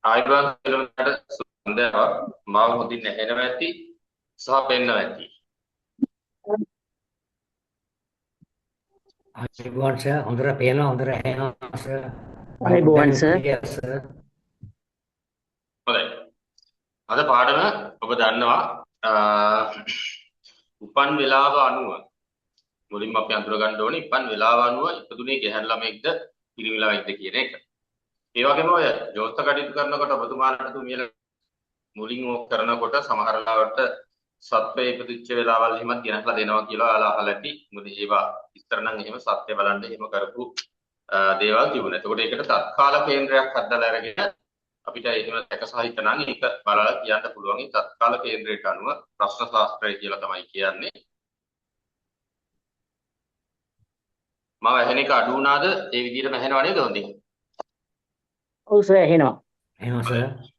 ආයිබන් කියනකට සුන්දරව මාව හොඳින් ඇහෙනවා ඇති සහ පෙන්නවා ඇති. අයිබෝන් සර් හොඳට පේනවා හොඳට ඇහෙනවා සර්. අයිබෝන් සර්. සර්. හොඳයි. අද පාඩම ඔබ දන්නවා උපන් වේලාව අනුව මුලින්ම අපි අඳුර ගන්න ඕනේ උපන් වේලාව අනුව ඉපදුනේ ගැහැණු ළමෙක්ද පිරිමි ළමෙක්ද කියන එක. ඒ වගේම ඔය ජෝත්ත කටයුතු කරනකොට ඔබතුමාලට තුමියලා මුලින් ඕක කරනකොට සමහර ලාවට සත්‍යය ඉපදිච්ච වෙලාවල් එහෙමත් ගෙනහලා දෙනවා කියලා ඔයාලා අහලා ඇති. මොකද ඒවා ඉස්තර නම් එහෙම සත්‍ය බලන්න එහෙම කරපු දේවල් තිබුණා. එතකොට ඒකට තත්කාල කේන්ද්‍රයක් හදලා අරගෙන අපිට එහෙම දැක සහිත නම් ඒක බලලා කියන්න පුළුවන්. ඒ තත්කාල කේන්ද්‍රයට අනුව ප්‍රශ්න ශාස්ත්‍රය කියලා තමයි කියන්නේ. මම ඇහෙන එක අඩු වුණාද? ඒ විදිහටම ඇහෙනව නේද හොඳින්? ඔව් සර් ඇහෙනවා. එහෙනම් සර්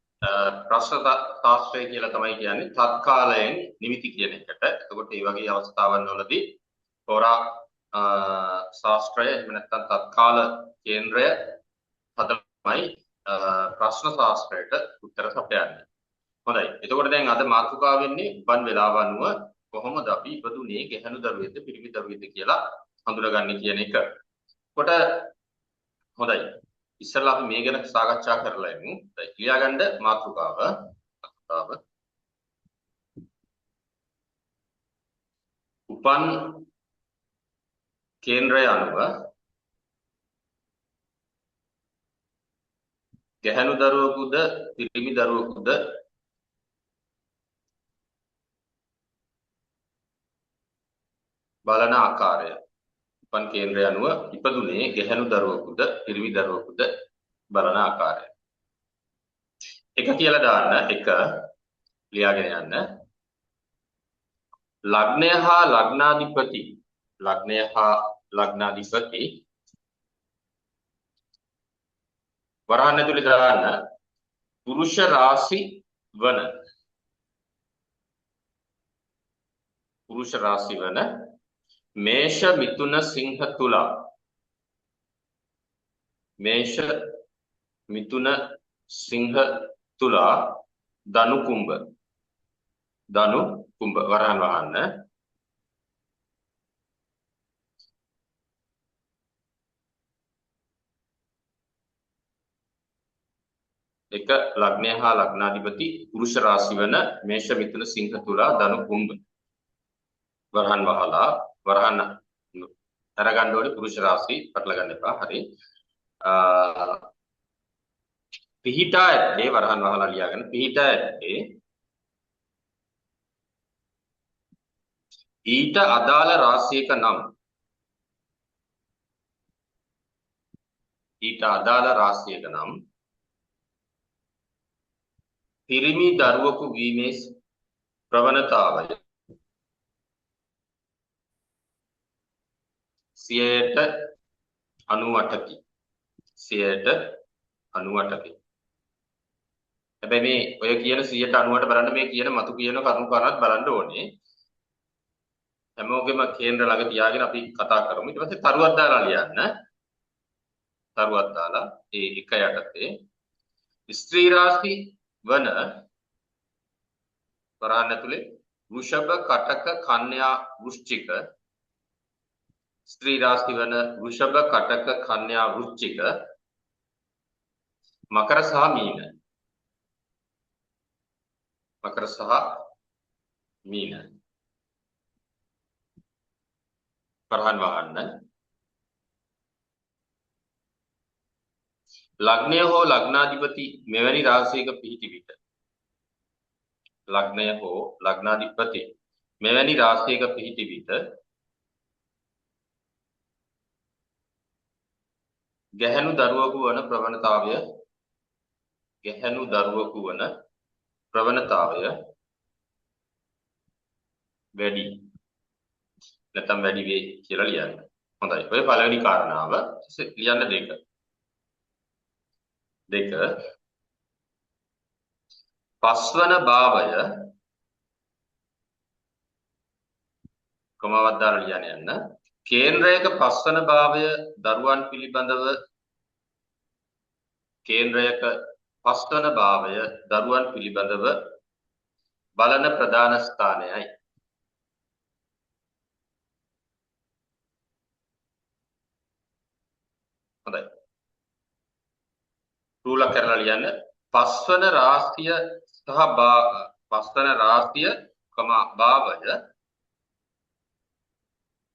ප්‍රශ්න ශාස්ත්‍රය කියලා තමයි කියන්නේ තත්කාලයෙන් නිමිති කියන එකට. එතකොට මේ වගේ අවස්ථාවන් වලදී තෝරා ශාස්ත්‍රය එහෙම නැත්නම් තත්කාල කේන්ද්‍රය තමයි ප්‍රශ්න ශාස්ත්‍රයට උත්තර සපයන්නේ. හොඳයි. එතකොට දැන් අද මාතෘකාව වෙන්නේ උපන් වේලාව අනුව කොහොමද අපි ඉපදුනේ ගැහැණු දරුවෙක්ද පිරිමි දරුවෙක්ද කියලා හඳුනගන්නේ කියන එක. කොට හොඳයි. ඉස්සරලා අපි මේ ගැන සාකච්ඡා කරලා යමු. දැන් ලියාගන්න මාතෘකාව. උපන් කේන්ද්‍රය අනුව ගැහැණු දරුවෙකුද පිරිමි දරුවෙකුද බලන ආකාරය. උපන් කේන්ද්‍රය අනුව ඉපදුනේ ගැහැණු දරුවෙකුද පිරිමි දරුවෙකුද බලන ආකාරය. එක කියලා දාන්න එක ලියාගෙන යන්න. ලග්නය හා ලග්නාධිපති වරහන් ඇතුලේ දාන්න පුරුෂ රාශි වන මේෂ මිථුන සිංහ තුලා ධනු කුම්භ වරහන් වහන්න. එක ලග්නය හා ලග්නාධිපති පුරුෂ රාශි වන මේෂ මිථුන සිංහ තුලා ධනු කුම්භ වරහන් වහලා වරහන් අරගන්න ඕනේ පුරුෂ රාශි පටල ගන්න එපා. හරි. පිහිටා ඇත්තේ වරහන් වහලා ලියාගෙන පිහිටා ඇත්තේ ඊට අදාළ රාශියක නම් පිරිමි දරුවෙකු වීමේ ප්‍රවණතාවය 98%කි. 98%කි. හැබැයි මේ ඔය කියන 98%ට බලන්න මේ කියන මතු කියන කරුණු කාරණාත් බලන්න ඕනේ. හැමෝගෙම කේන්ද්‍ර ළඟ තියාගෙන අපි කතා කරමු. ඊට පස්සේ තරුවක් දාලා ලියන්න. තරුවක් දාලා ඒ එක යටතේ ස්ත්‍රී රාශි වන වරහන් ඇතුලේ වෘෂභ කටක කන්‍යා වෘශ්චික ස්ත්‍රී රාශි වන වෘෂභ කටක කන්‍යා වෘශ්චික මකර සහ මීන වරහන් වහන්න. ලග්නය හෝ ලග්නාධිපති මෙවැනි රාශියක පිහිටි විට ගැහැණු දරුවෙකු වන ප්‍රවණතාවය වැඩි නැත්නම් වැඩි වේ කියලා ලියන්න. හොඳයි. ඔය පළවෙනි කාරණාව ලියන්න දෙක පස්වන භාවය කොමාවක් දාලා ලියන්න යන්න. කේන්ද්‍රයක පස්වන භාවය දරුවන් පිළිබඳව කේන්ද්‍රයක පස්වන භාවය දරුවන් පිළිබඳව බලන ප්‍රධාන ස්ථානයයි. හොඳයි. රූලක් කරලා ලියන්න. පස්වන රාශිය සහ පස්වන රාශිය භාවය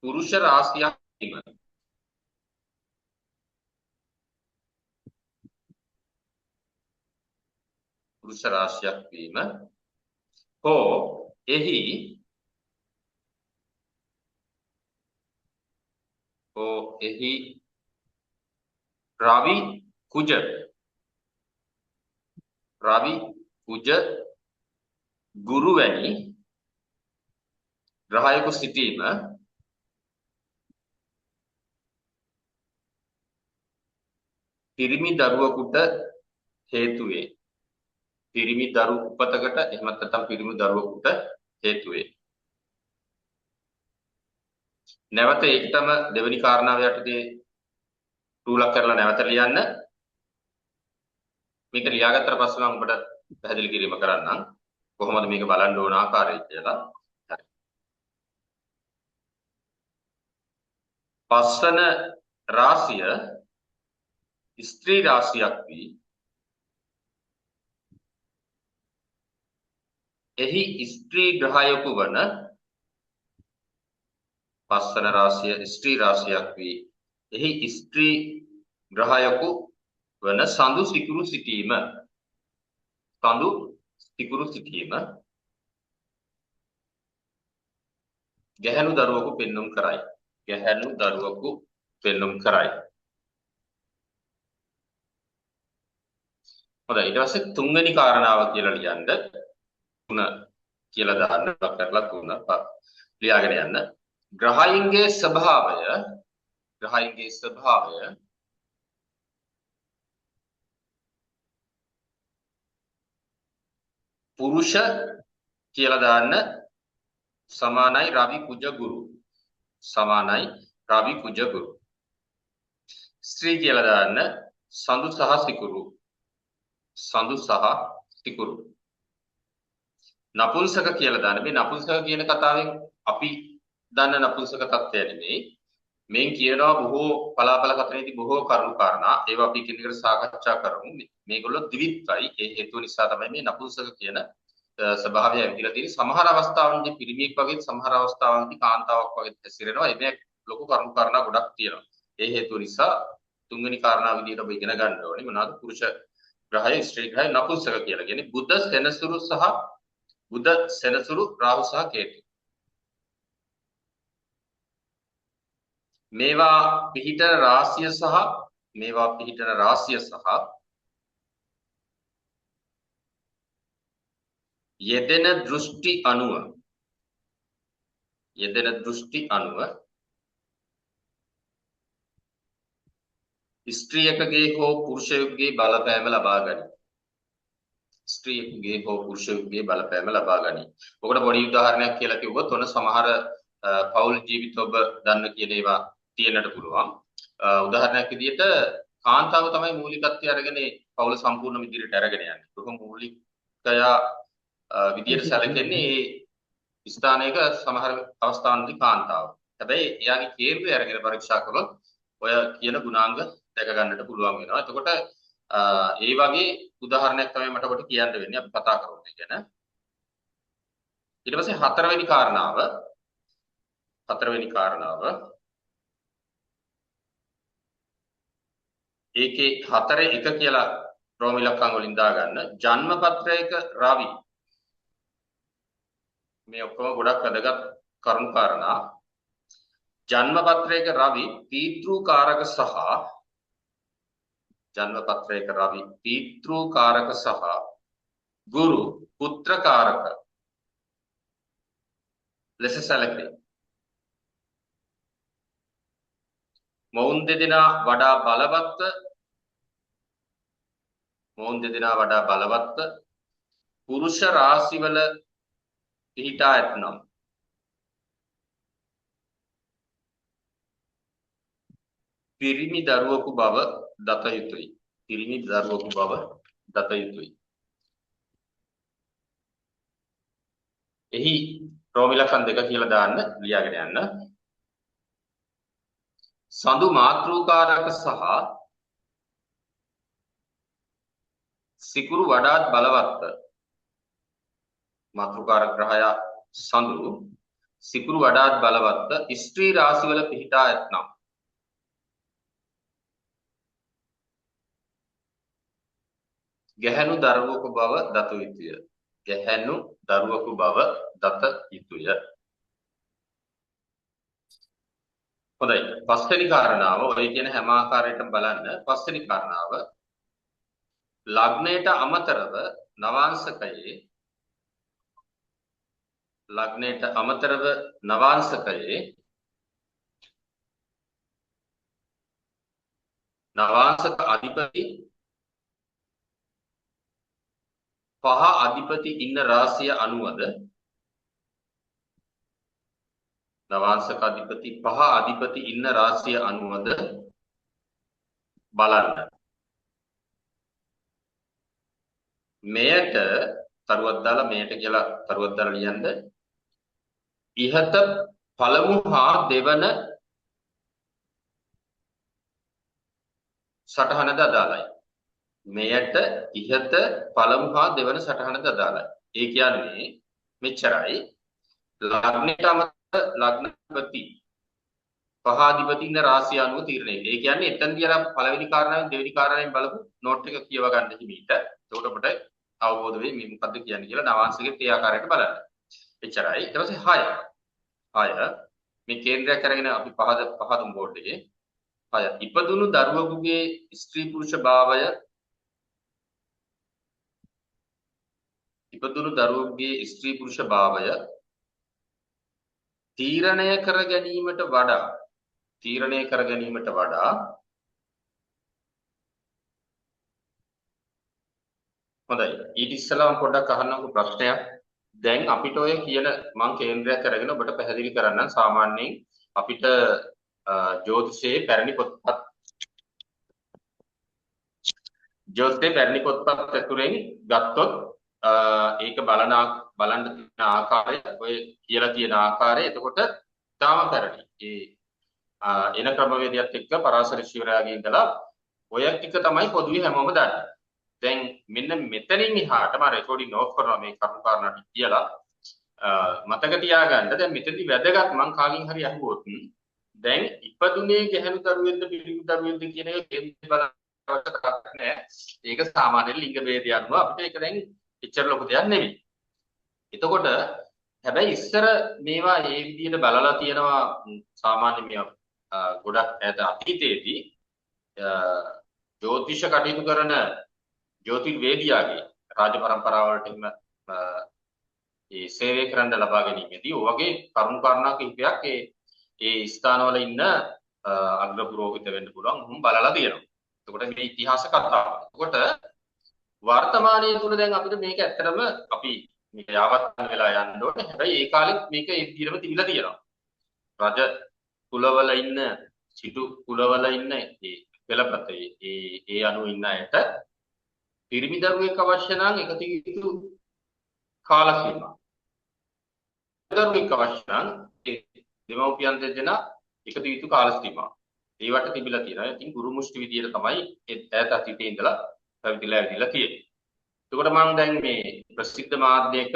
පුරුෂ රාශියක් වීම. පුරුෂ රාශියක් වීම හෝ එහි රවි කුජ ගුරු වැනි ග්‍රහයක සිටීම පිරිමි දරුවෙකුට හේතු වේ. පිරිමි දරු උපතකට එහෙම නැත්නම් පිරිමි දරුවෙකුට හේතු වේ. නැවත ඒකටම දෙවෙනි කාරණාව යටතේ රූලක් කරලා නැවත ලියන්න. මේක ලියාගත්තට පස්සේ මම ඔබට පැහැදිලි කිරීම කරන්නම් කොහොමද මේක බලන්න ඕන ආකාරය කියලා. හරි. පස්වන රාශිය ස්ත්‍රී රාශියක් වී එහි ස්ත්‍රී ග්‍රහයකු වන පස්වන රාශිය ස්ත්‍රී රාශියක් වී එහි ස්ත්‍රී ග්‍රහයකු වන සඳු සිකුරු සිටීම ගැහැණු දරුවෙකු පෙන්눔 කරයි. හොඳයි. ඊට පස්සේ තුන්වෙනි කාරණාව කියලා ලියන්න. තුන කියලා දාන්න කරලා තුන ලියාගෙන යන්න. ග්‍රහයන්ගේ ස්වභාවය පුරුෂ කියලා දාන්න සමානයි රවි කුජ ගුරු. ස්ත්‍රී කියලා දාන්න සඳු සහ සිකුරු. නපුංසක කියලා දාන්න. මේ නපුංසක කියන කතාවෙන් අපි දන්න නපුංසක තත්ත්වය නෙමෙයි. මෙන් කියනවා බොහෝ පලාපල කතනේදී බොහෝ කරුණු කාරණා. ඒවා අපි කෙනෙකුට සාකච්ඡා කරමු. මේගොල්ලෝ ද්විත්වයි. ඒ හේතුව නිසා තමයි මේ නපුංසක කියන ස්වභාවය ඇවිදලා තියෙන්නේ. සමහර අවස්ථාවන්දී පිරිමියෙක් වගේ සමහර අවස්ථාවන්දී කාන්තාවක් වගේ හැසිරෙනවා. මේ ලොකු කරුණු කාරණා ගොඩක් තියෙනවා. ඒ හේතුව නිසා තුන්වෙනි කාරණාව විදිහට ඔබ ඉගෙන ගන්න ඕනේ. මොනවාද? පුරුෂ ග්‍රහය ස්ත්‍රී ග්‍රහය නපුංසක කියලා කියන්නේ බුධ සෙනසුරු රාහු සහ කේතු. මේවා පිහිටන රාශිය සහ යෙදෙන දෘෂ්ටි අනුව ස්ත්‍රියකගේ හෝ පුරුෂයෙකුගේ බලපෑම ලබා ගනී. ඔකට පොඩි උදාහරණයක් කියලා කිව්වොත් ඔන්න සමහර පෞල් ජීවිත ඔබ දන්න කියන ඒවා තියෙන්නට පුළුවන්. උදාහරණයක් විදිහට කාන්තාව තමයි මූලිකත්වය අරගෙන පෞල සම්පූර්ණ විදිහට අරගෙන යන්නේ. කොහොම මූලිකය විදිහට සැලකෙන්නේ මේ ස්ථානයක සමහර අවස්ථාවන්දී කාන්තාව. හැබැයි එයාගේ කේන්ද්‍රය අරගෙන පරීක්ෂා කළොත් ඔය කියන ගුණාංග දැක ගන්නට පුළුවන් වෙනවා. එතකොට ඒ වගේ උදාහරණයක් තමයි මට ඔබට කියන්න වෙන්නේ අපි කතා කරමු ගැන. ඊට පස්සේ හතරවෙනි කාරණාව ඒකේ 4 1 කියලා රෝම ඉලක්කම් වලින් දාගන්න. ජන්මපත්‍රයක රවි මේ ඔක්කොම ගොඩක් වැදගත් කරුණු කාරණා. ජන්මපත්‍රයක රවි පීතෘකාරක සහ ගුරු පුත්‍රකාරක ලෙස සැලකේ. මොවුන් දෙදෙනා වඩා බලවත්ව පුරුෂ රාශිවල පිහිටා ඇතනම් පිරිමි දරුවෙකු බව දත යුතුයි. දත යුතුයි. එහි රෝම ඉලක්කම් දෙක කියලා දාන්න ලියාගෙන යන්න. සඳු මාතෘකාරක සහ සිකුරු වඩාත් බලවත්ව මාතෘකාරක ග්‍රහය සඳු සිකුරු වඩාත් බලවත්ව ස්ත්‍රී රාශිවල පිහිටා ඇතනම් ගැහැණු දරුවෙකු බව දත යුතුය. ගැහැණු දරුවෙකු බව දත යුතුය. හොඳයි. පස්වෙනි කාරණාව ඔය කියන හැම ආකාරයකටම බලන්න. පස්වෙනි කාරණාව ලග්නයට අමතරව නවාංශකයේ නවාංශක අධිපති පහ අධිපති ඉන්න රාශිය අනුවද නවාංශක අධිපති පහ අධිපති ඉන්න රාශිය අනුවද බලන්න. මෙයට තරුවක් දාලා මෙයට කියලා තරුවක් දාලා ලියන්න. ඉහත පළමු හා දෙවන සටහනද අදාළයි. මෙයට ඉහත පළමු හා දෙවන සටහනද අදාළයි. ඒ කියන්නේ මෙච්චරයි. ලග්නයට අමතර ලග්නාධිපති පහාධිපති ඉන්න රාශිය අනුව තීරණය වෙන්නේ. ඒ කියන්නේ එතනදී අර පළවෙනි කාරණාවෙන් දෙවෙනි කාරණාවෙන් බලපු නෝට් එක කියව ගන්න හිමීට. එතකොට අපිට අවබෝධ වෙයි මේ මොකද්ද කියන්නේ කියලා නවාංශිකේ ඒ ආකාරයට බලන්න. එච්චරයි. ඊට පස්සේ 6 මේ කේන්ද්‍රයක් අරගෙන අපි පහදුම් බෝඩ් එකේ 6 ඉපදුණු දරුවෙකුගේ ස්ත්‍රී පුරුෂ භාවය තීරණය කර ගැනීමට වඩා හොඳයි. ඊට ඉස්සෙල්ලාම පොඩ්ඩක් අහන්නම්කෝ ප්‍රශ්නයක්. දැන් අපිට ඔය කියන මම කේන්ද්‍රයක් අරගෙන ඔබට පැහැදිලි කරන්නම්. සාමාන්‍යයෙන් අපිට ජ්‍යොතිෂයේ පැරණි පොත්පත් ඇතුලෙන් ගත්තොත් ඒක බලන්න තියෙන ආකාරය ඔය කියලා තියෙන ආකාරය එතකොට තාම පැරණි. එන ක්‍රමවේදයත් එක්ක පරාසර ශිවරයාගේ ඉඳලා ඔය ටික තමයි පොදුවේ හැමෝම දන්නේ. දැන් මෙන්න මෙතනින් එහාට මම රෙකෝඩින් ඔෆ් කරනවා මේ කරුණු කාරණා ටික කියලා මතක තියාගන්න. දැන් මෙතනදී වැදගත් මං කාගෙන් හරි අහුවොත් දැන් ඉපදුනේ ගැහැණු දරුවෙක්ද පිරිමි දරුවෙක්ද කියන එක කේන්ද්‍රය බලන්න නැහැ. ඒක සාමාන්‍ය ලිංග ભેදය අනුව අපිට ඒක දැන් එච්චර ලොකු දෙයක් නෙවෙයි. එතකොට හැබැයි ඉස්සර මේවා මේ විදිහට බලලා තියෙනවා සාමාන්‍ය මේවා ගොඩක් ඈත අතීතයේදී ජ්‍යොතිෂ කටයුතු කරන ජ්‍යොතිර්වේදියාගේ රාජ පරම්පරාවලට එහෙම ඒ සේවය කරන්න ලබා ගැනීමේදී ඔය වගේ කරුණු කාරණා කිහිපයක් ඒ ස්ථානවල ඉන්න අග්‍ර පුරෝහිත වෙන්න පුළුවන් උන් බලලා තියෙනවා. එතකොට මේ ඉතිහාස කතාව. එතකොට වර්තමානයේ තුල දැන් අපිට මේක ඇත්තටම අපි මේක යාවත්තන් වෙලා යන්න ඕනේ. හැබැයි ඒ කාලෙත් මේක ඒ විදිහටම තිබිලා තියෙනවා. රජ කුලවල ඉන්න සිටු කුලවල ඉන්න ඒ පෙළපතේ ඒ අනු ඉන්න අයට පිරිමි දරුවෙක් අවශ්‍ය නම් එකතු යුතු කාල සීමා. දරුවෙක් අවශ්‍ය නම් දෙමව්පියන් දෙදෙනා එකතු යුතු කාල සීමා. ඒවට තිබිලා තියෙනවා. ඉතින් ගුරු මුෂ්ටි විදියට තමයි ඈත අතීතයේ ඉඳලා පැවිදිලා ඇවිදලා තියෙන්නේ. එතකොට මම දැන් මේ ප්‍රසිද්ධ මාධ්‍යයක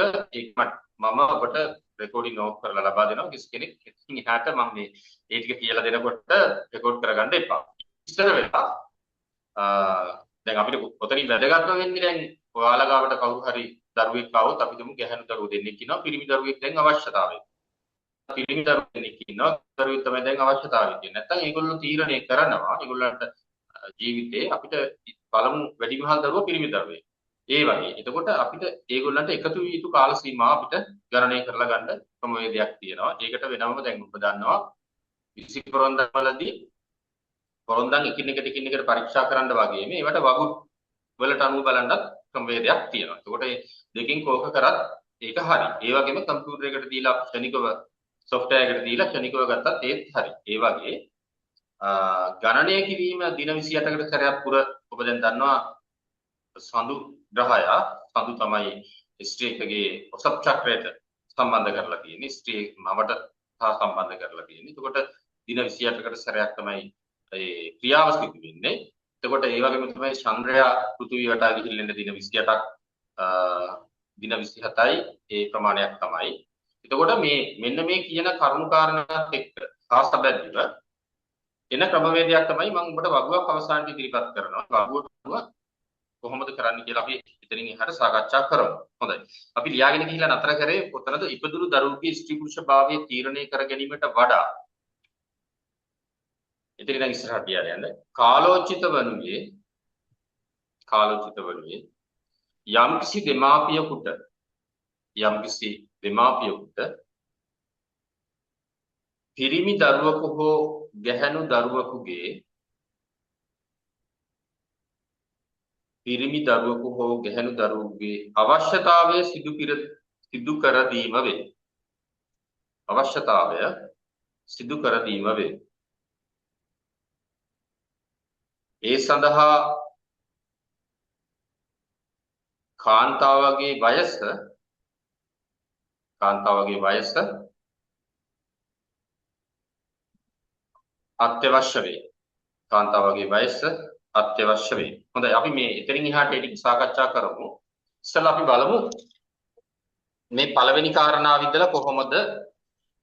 මම ඔබට රෙකෝඩින් ඕෆ් කරලා ලබා දෙනවා. කිසි කෙනෙක් ඉතින් එහාට මම මේ ඒ ටික කියලා දෙනකොට රෙකෝඩ් කරගන්න එපා. ඉස්සර වෙලා දැන් අපිට ඔතනින් වැදගත්ම වෙන්නේ දැන් ඔයාලා ගාවට කවුරු හරි දරුවෙක් ආවොත් අපි තුමු ගැහැණු දරුවෝ දෙන්නෙක් ඉන්නවා පිරිමි දරුවෙක් දැන් අවශ්‍යතාවය. පිරිමි දරුවෝ දෙන්නෙක් ඉන්නවා දරුවෙක් තමයි දැන් අවශ්‍යතාවය තියෙන්නේ. නැත්තම් ඒගොල්ලෝ තීරණය කරනවා ඒගොල්ලන්ට ජීවිතේ අපිට පළමු වැඩිමහල් දරුවෝ පිරිමි දරුවෙක්. ඒ වගේ. එතකොට අපිට ඒගොල්ලන්ට එකතු වී යුතු කාල සීමාව අපිට ගණනය කරලා ගන්න ක්‍රමවේදයක් තියෙනවා. ඒකට වෙනම දැන් ඔබ දන්නවා 20 පොරොන්දම්වලදී පොරොන්දම් එකින් එකට පරීක්ෂා කරන්න වගේ මේවට වගු වලට අනුව බලන්නත් ක්‍රමවේදයක් තියෙනවා. එතකොට මේ දෙකෙන් කෝක කරත් ඒක හරි. ඒ වගේම කම්පියුටරයකට දීලා ක්ෂණිකව software එකට දීලා ක්ෂණිකව ගත්තත් ඒත් හරි. ඒ වගේ ගණනය කිරීම දින 28කට සැරයක් පුර ඔබ දැන් දන්නවා සඳු ග්‍රහය සඳු තමයි ස්ත්‍රී එකගේ ඔසප් චක්‍රයට සම්බන්ධ කරලා තියෙන්නේ. ස්ත්‍රී මවට සහ සම්බන්ධ කරලා තියෙන්නේ. එතකොට දින 28කට සැරයක් තමයි ඒ ක්‍රියාව සිදු වෙන්නේ. එතකොට ඒ වගේම තමයි චන්ද්‍රයා පෘථිවිය වටා ගිහිල්ලා ඉන්න දින 28ක් දින 27යි ඒ ප්‍රමාණයක් තමයි. එතකොට මේ මෙන්න මේ කියන කරුණු කාරණාත් එක්ක සාස්ත්‍රබැද්දව එන ක්‍රමවේදයක් තමයි මම ඔබට වගුවක් අවසානයේ ඉදිරිපත් කරනවා. වගුව කොහොමද කරන්න කියලා අපි එතනින් එහාට සාකච්ඡා කරමු. හොඳයි. අපි ලියාගෙන ගිහිල්ලා නතර කරේ කොතනද ඉපදුණු දරුවෙකුගේ ස්ත්‍රී පුරුෂ භාවය තීරණය කර ගැනීමට වඩා එතන ඉඳන් ඉස්සරහට යන්න කාලෝචිත වනුයේ යම්කිසි දෙමාපියෙකුට පිරිමි දරුවෙකු හෝ ගැහැණු දරුවෙකුගේ අවශ්‍යතාවය සිදු කර දීම වේ. ඒ සඳහා කාන්තාවගේ වයස අත්‍යවශ්‍ය වේ. හොඳයි අපි මේ එතනින් එහාට ටික සාකච්ඡා කරමු. ඉස්සෙල්ලා අපි බලමු මේ පළවෙනි කාරණාව ඉදලා කොහොමද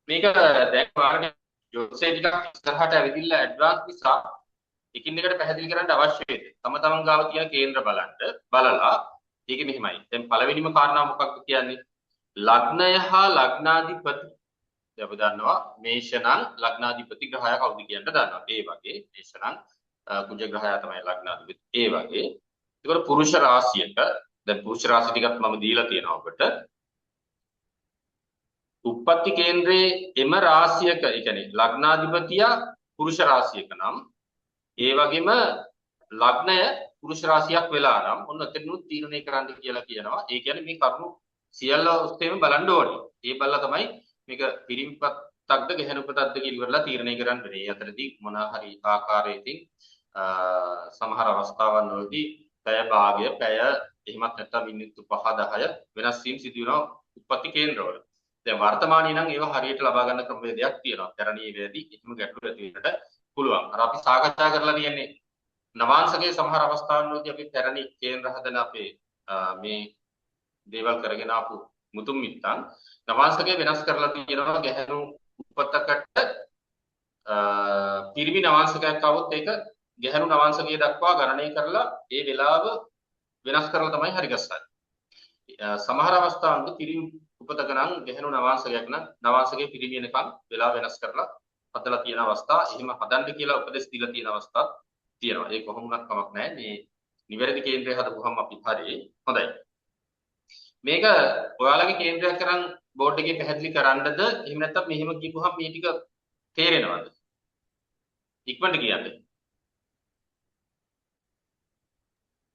මේක දැන් වාරනේ ජෝසේ ටිකක් ඉස්සරහට ඇවිදින්න ඇඩ්වාන්ස් නිසා එකින් එකට පැහැදිලි කරන්න අවශ්‍ය වෙයි. තමන් ගාව තියෙන කේන්ද්‍ර බලලා ඒක මෙහිමයි. දැන් පළවෙනිම කාරණාව මොකක්ද කියන්නේ? ලග්නය හා ලග්නාධිපති. දැන් අපි දන්නවා මේෂ නම් ලග්නාධිපති ග්‍රහය කවුද කියන්න දන්නවා. ඒ වගේ මේෂ නම් කුජ ග්‍රහය තමයි ලග්නාධිපති. ඒ වගේ. ඒකට පුරුෂ රාශියක දැන් පුරුෂ රාශි ටිකක් මම දීලා තියෙනවා ඔබට. උප්පත්ති කේන්ද්‍රයේ එම රාශියක ඒ කියන්නේ ලග්නාධිපතියා පුරුෂ රාශියක නම් ඒ වගේම ලග්නය පුරුෂ රාශියක් වෙලා නම් ඔන්න එතනනුත් තීරණය කරන්න කියලා කියනවා. ඒ කියන්නේ මේ කරුණු සියල්ල ඔස්සේම බලන්න ඕනේ. ඒ බලලා තමයි මේක පිරිමිපත්තක්ද ගැහැණුපතක්ද කියලා ඉවරලා තීරණය කරන්න වෙන්නේ. ඒ අතරදී මොන හරි ආකාරයකින් සමහර අවස්ථාවන් වලදී පැය භාගය පැය එහෙමත් නැත්නම් මිනිත්තු 5-10 වෙනස් වීම සිදු වෙනවා උප්පත්ති කේන්ද්‍රවල. දැන් වර්තමානයේ නම් ඒවා හරියට ලබා ගන්න ක්‍රමවේදයක් තියෙනවා. පැරණි වේදී එහෙම ගැටලු ඇති වෙන්නට පුළුවන්. අර අපි සාකච්ඡා කරලා තියෙන්නේ නවාංශකයේ සමහර අවස්ථාවන් වලදී අපි පැරණි කේන්ද්‍ර හදන අපේ මේ දේවල් කරගෙන ආපු මුතුන් මිත්තන් නවාංශකයේ වෙනස් කරලා තියෙනවා ගැහැණු උපතකට පිරිමි නවාංශකයක් આવොත් ඒක ගැහැණු නවාංශකයේ දක්වා ගණනය කරලා ඒ වෙලාව වෙනස් කරලා තමයි හරි ගස්සන්නේ. සමහර අවස්ථාවන්දී පිරිමි උපතක නම් ගැහැණු නවාංශකයක් නම් නවාංශකයේ පිරිමි වෙනකන් වෙලාව වෙනස් කරලා හදලා තියෙන අවස්ථා එහෙම හදන්න කියලා උපදෙස් දීලා තියෙන අවස්ථා තියෙනවා. ඒ කොහොම වුණත් කමක් නැහැ. මේ නිවැරදි කේන්ද්‍රය හදපුවම අපි හරි. හොඳයි. මේක ඔයාලගේ කේන්ද්‍රයක් කරන් බෝඩ් එකේ පැහැදිලි කරන්නද එහෙම නැත්නම් මෙහෙම කියපුවහම මේ ටික තේරෙනවද? ඉක්මනට කියන්නේ.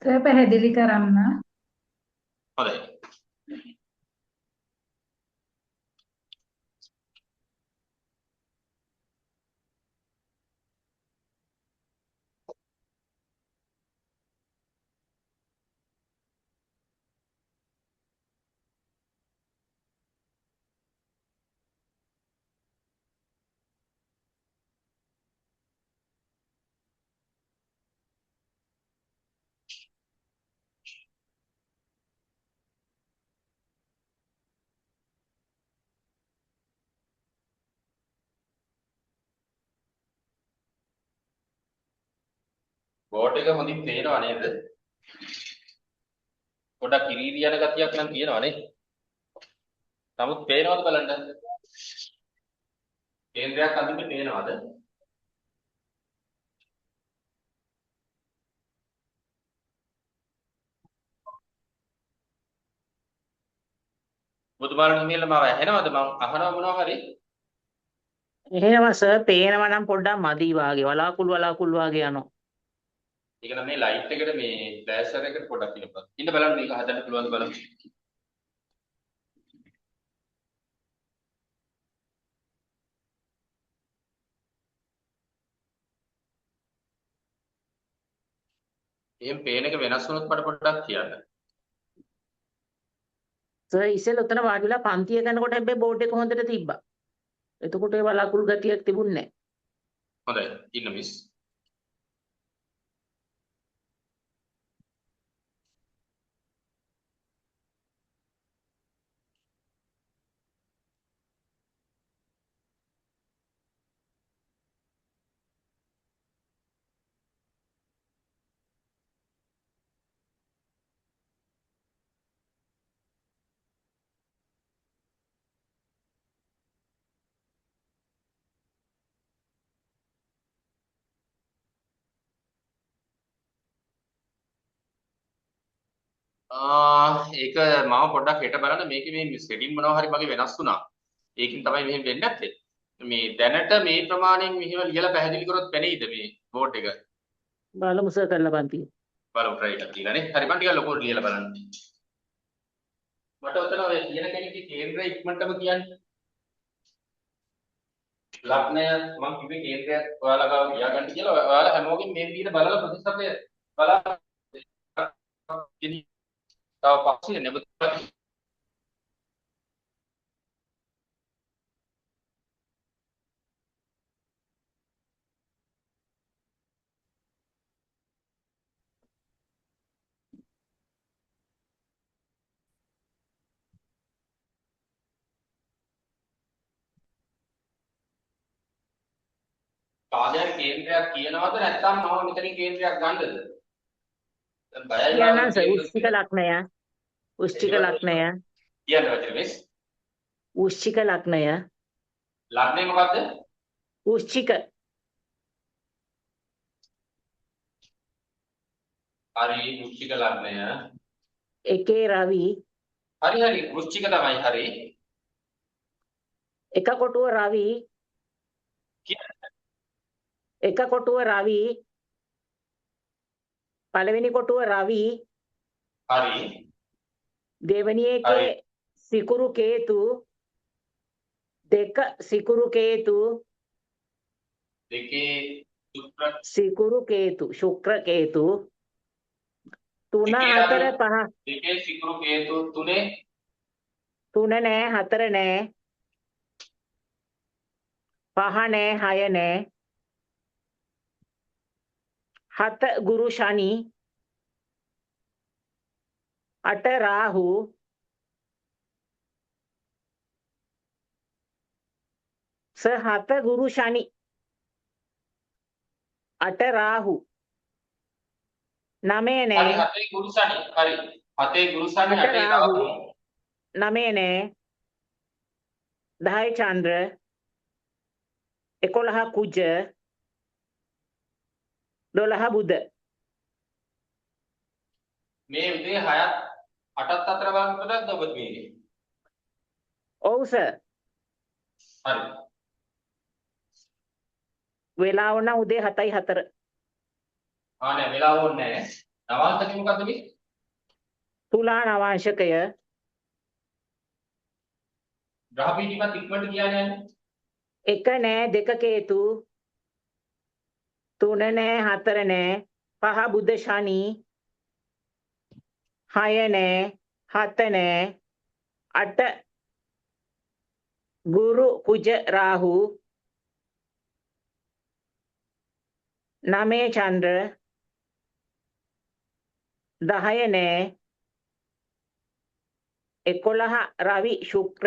සර් පැහැදිලි කරන්න. හොඳයි. බෝඩ් එක හොඳින් පේනවා නේද? පොඩක් ඉරිදි යන ගතියක් නම් තියෙනවා නේ. නමුත් පේනවද බලන්න? කේන්ද්‍රයක් අඳින්න පේනවද? බුදුමාරන් හිමියලා මාව ඇහෙනවද? මම අහනවා මොනවා හරි? එහෙම සර් පේනවා නම් පොඩ්ඩක් මදි වාගේ වලාකුළු වාගේ යනවා. ඒක නම් මේ ලයිට් එකට මේ ෆ්ලෑෂර් එකට පොඩක් ඉන්නපන්. ඉන්න බලන්න මේක හදන්න පුළුවන්ද බලමු. එහෙන් පේන එක වෙනස් වුණොත් මට පොඩ්ඩක් කියන්න. සර් ඉස්සෙල්ලා උතන වාඩි වෙලා පන්තිය කරනකොට හැබැයි බෝඩ් එක හොඳට තිබ්බා. එතකොට ඒ වලාකුළු ගතියක් තිබුණේ නැහැ. හොඳයි ඉන්න මිස්. ඒක මම පොඩ්ඩක් හෙට බලන්න මේකේ මේ සෙටින් මොනවා හරි මගේ වෙනස් වුණා. ඒකින් තමයි මෙහෙම වෙන්නේ නැත්තේ. මේ දැනට මේ ප්‍රමාණයෙන් මෙහෙම ලියලා පැහැදිලි කරොත් පැනෙයිද මේ බෝඩ් එක? බලමු සර් කරලා පන්තිය. බලමු try එකක් දීලානේ. හරි මම ටිකක් ලොකුවට ලියලා බලන්න. මට ඔතන ඔය කියන කෙනෙක්ගේ කේන්ද්‍රය ඉක්මනටම කියන්න. ලග්නය මම කිව්වේ කේන්ද්‍රය ඔයාලා ගාව ලියා ගන්න කියලා. ඔයාලා හැමෝගෙම මේ විදිහට බලලා ප්‍රතිශතය බලන්න. තව පස්සේ නෙබුත් කාර්යය කේන්ද්‍රයක් කියනවද නැත්නම් මම මෙතනින් කේන්ද්‍රයක් ගන්නද? දැන් බයයි කියන්න සර් උච්චික ලග්නය. උච්චික ලග්නය. කියන්න වචන මිස්. උච්චික ලග්නය. ලග්නේ මොකද්ද? උච්චික. හරි වෘශ්චික ලග්නය. එකේ රවි. හරි වෘශ්චික තමයි හරි. එක කොටුව රවි. එක කොටුව රවි. පළවෙනි කොටුව රවි. හරි. දෙවෙනි එකේ සිකුරු කේතු. දෙක සිකුරු කේතු. දෙකේ ශුක්‍ර සිකුරු කේතු ශුක්‍ර කේතු. 3 4 5 දෙකේ සිකුරු කේතු තුනේ 3 නෑ 4 නෑ 5 නෑ 6 නෑ 7 ගුරු ශනි 8 රාහු 7 ගුරු ශනි 8 රාහු 9 නෑ 7 ගුරු ශනි හරි 7 ගුරු ශනි 8 රාහු 9 නෑ 10 චන්ද්‍ර 11 කුජ 12 බුධ මේ උදේ 6ත් 8ත් අතර බලනකොටද ඔබ මේකේ ඔව් සර් හරි වෙලාව නම් උදේ 7:04 නෑ වෙලාව ඕනේ නෑ නවාංශකේ මොකද්ද මේ තුලා නවාංශකය ග්‍රහ පීඨිමත් ඉක්මනට කියන්නේ එක නෑ දෙක කේතු 3 නෑ 4 නෑ 5 බුධ ශනි 6 නෑ 7 නෑ 8 ගුරු කුජ රාහු 9 චන්ද්‍ර 10 නෑ 11 රවි ශුක්‍ර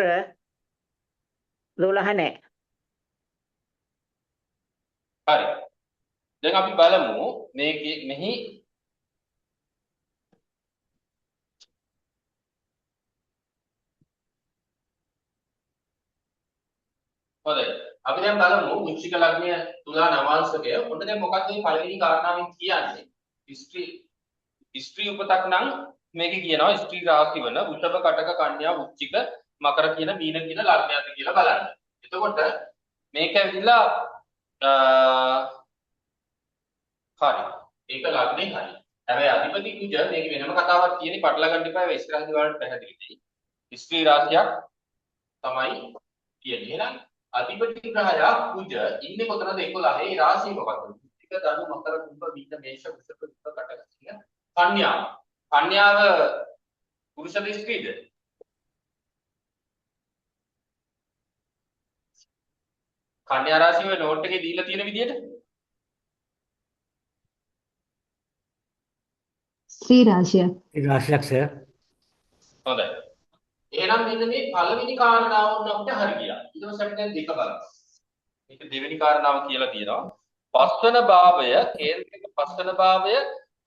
12 නෑ හරි දැන් අපි බලමු මේකේ මෙහි හොඳයි අපි දැන් බලමු වෘශ්චික ලග්නය තුලා නවාංශකය ඔන්න දැන් මොකක්ද මේ පළවෙනි කාරණාවෙන් කියන්නේ ස්ත්‍රී උපතක් නම් මේකේ කියනවා ස්ත්‍රී රාශි වන වෘෂභ කටක කන්‍යා වෘශ්චික මකර කියන මීන කියන ලග්නයන්ද කියලා බලන්න. එතකොට මේක ඇවිල්ලා හරි. ඒක ලග්නේ හරි. හැබැයි අධිපති කුජ මේක වෙනම කතාවක් තියෙන්නේ පටල ගන්න එපා ඉස්සරහදී වලට පැහැදිලි වෙයි. ස්ත්‍රී රාශියක් තමයි තියෙන්නේ. එහෙනම් අධිපති ග්‍රහයා කුජ ඉන්නේ කොතනද 11 ඒ රාශිය මොකක්ද? ටික ධනු මකර කුම්භ මීන මේෂ වෘෂභ කටක කියන කන්‍යාව. කන්‍යාව පුරුෂද ස්ත්‍රීද? කන්‍යා රාශිය ඔය නෝට් එකේ දීලා තියෙන විදිහට ස්ත්‍රී රාශිය. राशिයක් සර්. හොඳයි. එහෙනම් මෙන්න මේ පළවෙනි කාරණාව උන් අපිට හරි ගියා. ඊට පස්සේ අපි දැන් දෙක බලමු. මේක දෙවෙනි කාරණාව කියලා තියෙනවා. පස්වන භාවය කේන්ද්‍රික පස්වන භාවය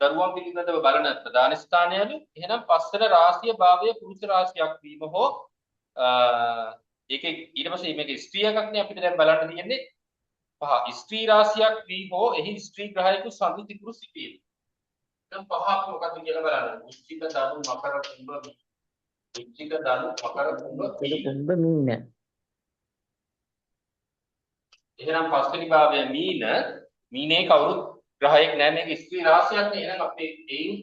දරුවන් පිළිබඳව බලන ප්‍රධාන ස්ථානයලු. එහෙනම් පස්වන රාශිය භාවය පුරුෂ රාශියක් වීම හෝ ඒකේ ඊට පස්සේ මේක ස්ත්‍රී එකක් නේ අපිට දැන් බලන්න තියෙන්නේ. පහ ස්ත්‍රී රාශියක් වී හෝ එහි ස්ත්‍රී ග්‍රහයක සඳු තිකුරු සිටීම. දැන් පහක් මොකක්ද කියලා බලන්න. වෘශ්චික ධනු මකර කුම්භ වෘශ්චික ධනු මකර කුම්භ කුම්භ මීන. එහෙනම් පස්වෙනි භාවය මීනේ කවුරුත් ග්‍රහයක් නැහැ මේක ස්ත්‍රී රාශියක් නේ. එහෙනම් අපි එයින්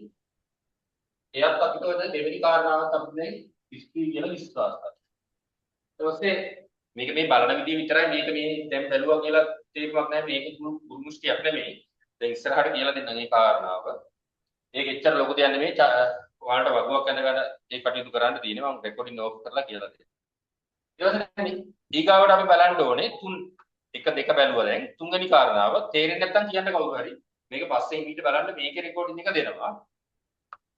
එයත් අපිට ඔය දෙවෙනි කාරණාවත් අපිට දැන් ස්ත්‍රී කියලා විශ්වාස කරනවා. ඊට පස්සේ මේක මේ බලන විදිය විතරයි මේක මේ දැන් බැලුවා කියලා තේරුමක් නැහැ මේක ගුරු මුෂ්ටියක් නෙමෙයි. දැන් ඉස්සරහට කියලා දෙන්නම් මේ කාරණාව. මේක එච්චර ලොකු දෙයක් නෙමෙයි. ඔයාලට වගුවක් ඇඳගෙන ඒ කටයුතු කරන්න තියෙනවා. මම රෙකෝඩින් ඕෆ් කරලා කියලා දෙන්නම්. ඊට පස්සේ ඊගාවට අපි බලන්න ඕනේ 1 2 බැලුවා දැන් තුන්වෙනි කාරණාව තේරෙන්නේ නැත්නම් කියන්න කවුරු හරි මේක පස්සේ ඊට බලන්න මේකේ රෙකෝඩින් එක දෙනවා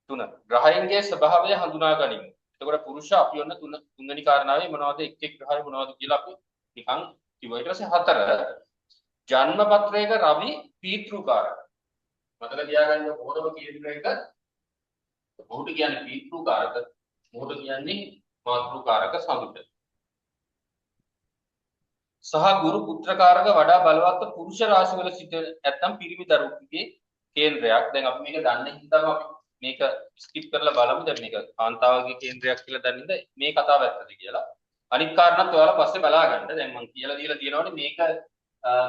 3 ග්‍රහයන්ගේ ස්වභාවය හඳුනා ගනිමු. එතකොට පුරුෂ අපි ඔන්න තුන්වෙනි කාරණාවේ මොනවද එක් ග්‍රහය මොනවද කියලා අපි නිකන් කිව්වා. ඊට පස්සේ 4 ජන්ම පත්‍රයක රවි පීතෘකාරක. මතක තියාගන්න ඕනම කේන්ද්‍රයක මොහොත කියන්නේ පීතෘකාරක මොහොත කියන්නේ මාතෘකාරක සමුද. සහ ගුරු පුත්‍රකාරක වඩා බලවත් පුරුෂ රාශිවල සිට නැත්නම් පිරිමි දරුවෙකුගේ කේන්ද්‍රයක්. දැන් අපි මේක දන්නේ හින්දාම අපි මේක ස්කිප් කරලා බලමු. දැන් මේක කාන්තාවගේ කේන්ද්‍රයක් කියලා දන්නින්ද මේ කතාව ඇත්තද කියලා. අනිත් කාරණාත් ඔයාලා පස්සේ බලා ගන්න. දැන් මම කියලා දීලා තියෙනවානේ මේක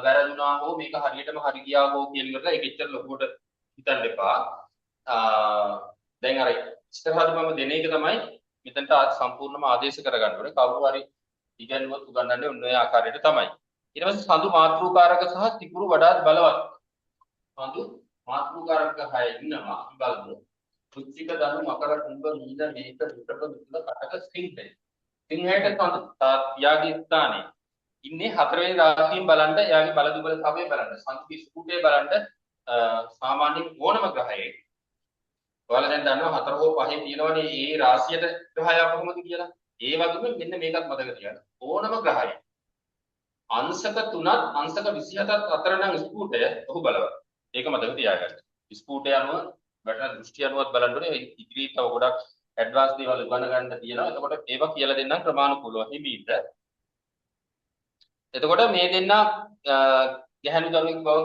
වැරදුනා හෝ මේක හරියටම හරි ගියා හෝ කියන එක ඒක එච්චර ලොකුවට හිතන්න එපා. දැන් අර ඉස්සරහදී මම දෙන එක තමයි මෙතනට සම්පූර්ණම ආදේශ කරගන්න ඕනේ. කවුරු හරි ඉගෙනුවත් උගන්වන්නේ ඔන්න ඔය ආකාරයට තමයි. ඊට පස්සේ සඳු මාතෘකාරක සහ තිකුරු වඩාත් බලවත්. සඳු මාතෘකාරක 6 ඉන්නවා අපි බලමු. වෘශ්චික ධනු මකර කුම්භ මීන මේක වෘෂභ මිථුන කටක සිංහය. සිංහයට සඳු යාගේ ස්ථානයේ ඉන්නේ 4 වෙනි රාශියෙන් බලන්න එයාගේ බල දුබල සමය බලන්න. සඳු කිස්කුටේ බලන්න සාමාන්‍යයෙන් ඕනම ග්‍රහයක. ඔයාලා දැන් දන්නවා 4 හෝ 5 තියෙනවනේ ඒ රාශියට ග්‍රහය කොහොමද කියලා. ඒ වගේම මෙන්න මේකත් මතක තියාගන්න. ඕනම ග්‍රහය අංශක 3ත් අංශක 27ත් අතර නම් ස්පූටය ඔහු බලවත්. ඒක මතක තියාගන්න. ස්පූටය අනුව වැටෙන දෘෂ්ටි අනුවත් බලන්න ඕනේ. ඉදිරියට තව ගොඩක් ඇඩ්වාන්ස් දේවල් උගන්න ගන්න තියෙනවා. එතකොට ඒවා කියලා දෙන්නම් ක්‍රමානුකූලව හිමීට. එතකොට මේ දෙන්න ගැහැණු දරුවෙක් බව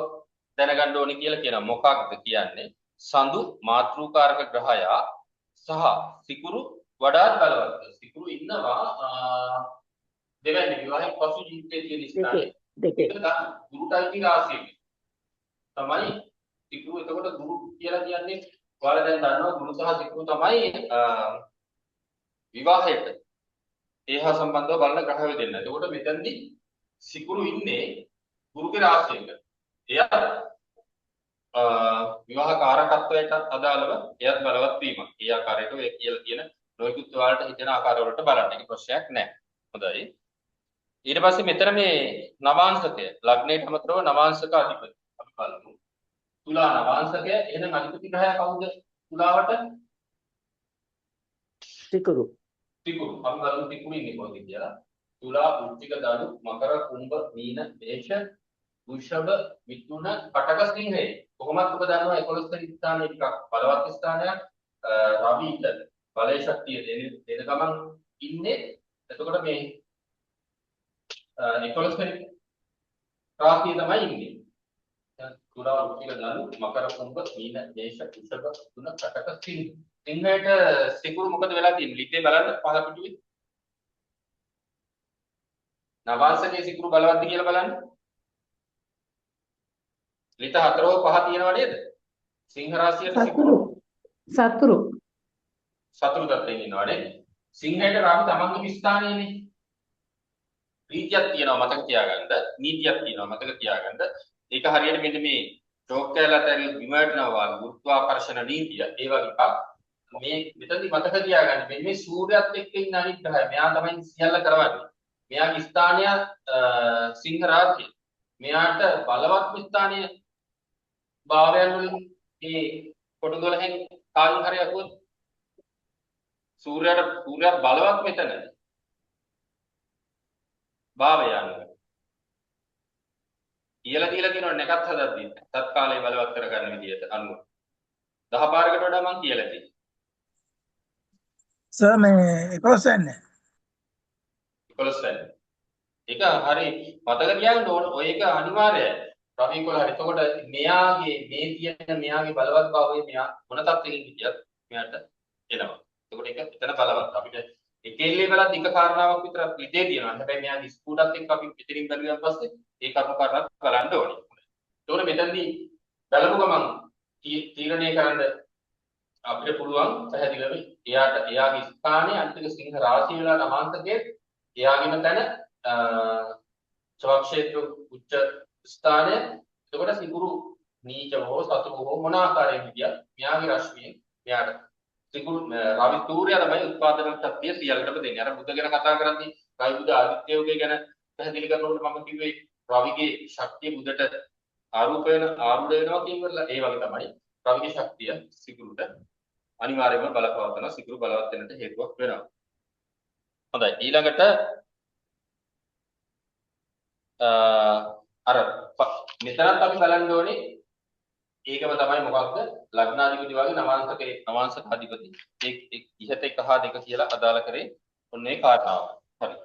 දැනගන්න ඕනේ කියලා කියනවා. මොකක්ද කියන්නේ? සඳු මාතෘකාරක ග්‍රහයා සහ සිකුරු වඩාත් බලවත්. සිකුරු ඉන්නවා දෙවැනි විවාහයෙන් පසු ජීවිතයේ තියෙන ස්ථානයේ. දෙකේ. ගුරුටයි රාශියේ. තමයි සිකුරු. එතකොට ගුරු කියලා කියන්නේ ඔයාලා දැන් දන්නවා ගුරු සහ සිකුරු තමයි විවාහයට ඒහා සම්බන්ධව බලන ග්‍රහය දෙන්න. එතකොට මෙතනදී සිකුරු ඉන්නේ ගුරුගේ රාශියක. එයා විවාහ කාරකත්වයට අදාළව එයත් බලවත් වීමක්. ඒ ආකාරයට ඔය කියලා කියන නොයෙකුත් ඔයාලට හිතෙන ආකාරවලට බලන්න. ඒක ප්‍රශ්නයක් නැහැ. හොඳයි. ඊට පස්සේ මෙතන මේ නවාංශකය ලග්නයට අමතරව නවාංශක අධිපති අපි බලමු. තුලා නවාංශකය එහෙනම් අධිපති ග්‍රහය කවුද? තුලාවට තිකුරු. තිකුරු. අපි බලමු තිකුරු ඉන්නේ කොහොමද කියලා. තුලා වෘශ්චික ධනු මකර කුම්භ මීන මේෂ වෘෂභ මිථුන කටක සිංහය. කොහොමද ඔබ දන්නවා 11 වෙනි ස්ථානයේ ටිකක් බලවත් ස්ථානයක් රවිට බලය ශක්තිය දෙන ගමන් ඉන්නේ. එතකොට මේ 11 වෙනි රාශිය තමයි ඉන්නේ. තුලා වෘශ්චික ධනු මකර කුම්භ මීන මේෂ වෘෂභ මිථුන කටක සිංහ. සිංහයට සිකුරු මොකද වෙලා තියෙන්නේ? ලිපේ බලන්න පහ පිටුවේ. නවාංශකයේ සිකුරු බලවත්ද කියලා බලන්න. ලිත 4 හෝ 5 තියෙනව නේද? සිංහ රාශියට සිකුරු. සතුරු. සතුරු තත්ත්වයෙන් ඉන්නවා නේද? සිංහයට රාහු තමන්ගේ ස්ථානයේනේ. ප්‍රීතියක් තියෙනවා මතක තියාගන්න. නීතියක් තියෙනවා මතක තියාගන්න. ඒක හරියට මෙන්න මේ චෝක් කැලට ඇවිල්ලා බිම වැටෙනවා ගුරුත්වාකර්ෂණ නීතිය ඒ වගේ එකක් මේ මෙතනදි මතක තියාගන්න මේ සූර්යයත් එක්ක ඉන්න අනිග්‍රහය මෙයා තමයි සියල්ල කරවන්නේ මෙයාගේ ස්ථානය සිංහ රාශිය මෙයාට බලවත් ස්ථානය භාවයන් වලින් මේ කොට 12න් කාලින් හරි අකුත් සූර්යයා බලවත් මෙතන භාවයන් කියලා දීලා තියෙනවා නැකත් හදද්දී තත්කාලේ බලවත් කරගන්න විදියට අනුව 10 පාරකට වඩා මම කියලා තියෙනවා සර් මේ 11 වෙන්නේ 11 වෙන්නේ ඒක හරි මතක තියාගන්න ඕන ඔය එක අනිවාර්යයි රවි 11 හරි එතකොට මෙයාගේ මේ තියෙන මෙයාගේ බලවත් භාවය මෙයා මොන තත්ත්වයකින් හිටියත් මෙයාට එනවා එතකොට ඒක එතන බලවත් අපිට එකෙල්ලේ බලත් එක කාරණාවක් විතර පිටේ තියෙනවා හැබැයි මෙයාගේ ස්කූටත් එක්ක අපි පිටින් බැලුවාන් පස්සේ ඒ කරුණු කාරණාත් බලන්න ඕනේ එතකොට මෙතනදී බලමු ගමන් තීරණය කරන්න අපිට පුළුවන් පැහැදිලිව එයාගේ ස්ථානයේ අන්තික සිංහ රාශිය වල නමාන්තකයේ එයාගේම තැන චවක්ෂේත්‍ර උච්ච ස්ථානය එතකොට සිකුරු නීච හෝ සතු හෝ මොන ආකාරයෙන් විදියට මෙයාගේ රශ්මියෙන් මෙයාට සිකුරු රවි සූර්යයා තමයි උත්පාදන ශක්තිය සියල්ලටම දෙන්නේ අර බුද්ධ ගැන කතා කරද්දී රවි බුද්ධ ආදිත්‍යයෝගේ ගැන පැහැදිලි කරනකොට මම කිව්වේ රවිගේ ශක්තිය බුද්ධට ආරූප වෙනවා කියනවල ඒ වගේ තමයි රවිගේ ශක්තිය සිකුරුට අනිවාර්යයෙන්ම බලපවතන සිකුරු බලවත් වෙනට හේතුවක් වෙනවා. හොඳයි ඊළඟට අර මෙතනත් අපි බලන්න ඕනේ ඒකම තමයි මොකක්ද ලග්නාධිපති වගේ නවාංශක අධිපති ඒ ඉහත 1 හා 2 කියලා අදාළ කරේ ඔන්නේ කාරණාව. හරි.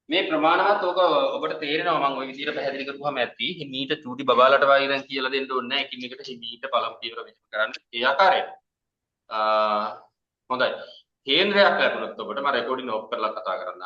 මේ ප්‍රමාණවත් ඕක ඔබට තේරෙනවා මම ওই විදිහට පැහැදිලි කරපුවාම ඇති හිමීට චූටි බබාලට වගේ දැන් කියලා දෙන්න ඕනේ නැහැ එකින් එකට හිමීට පළමු පියවර මෙහෙම කරන්න ඒ ආකාරයට හොඳයි කේන්ද්‍රයක් ලැබුණොත් ඔබට මම රෙකෝඩින් ඕෆ් කරලා කතා කරන්න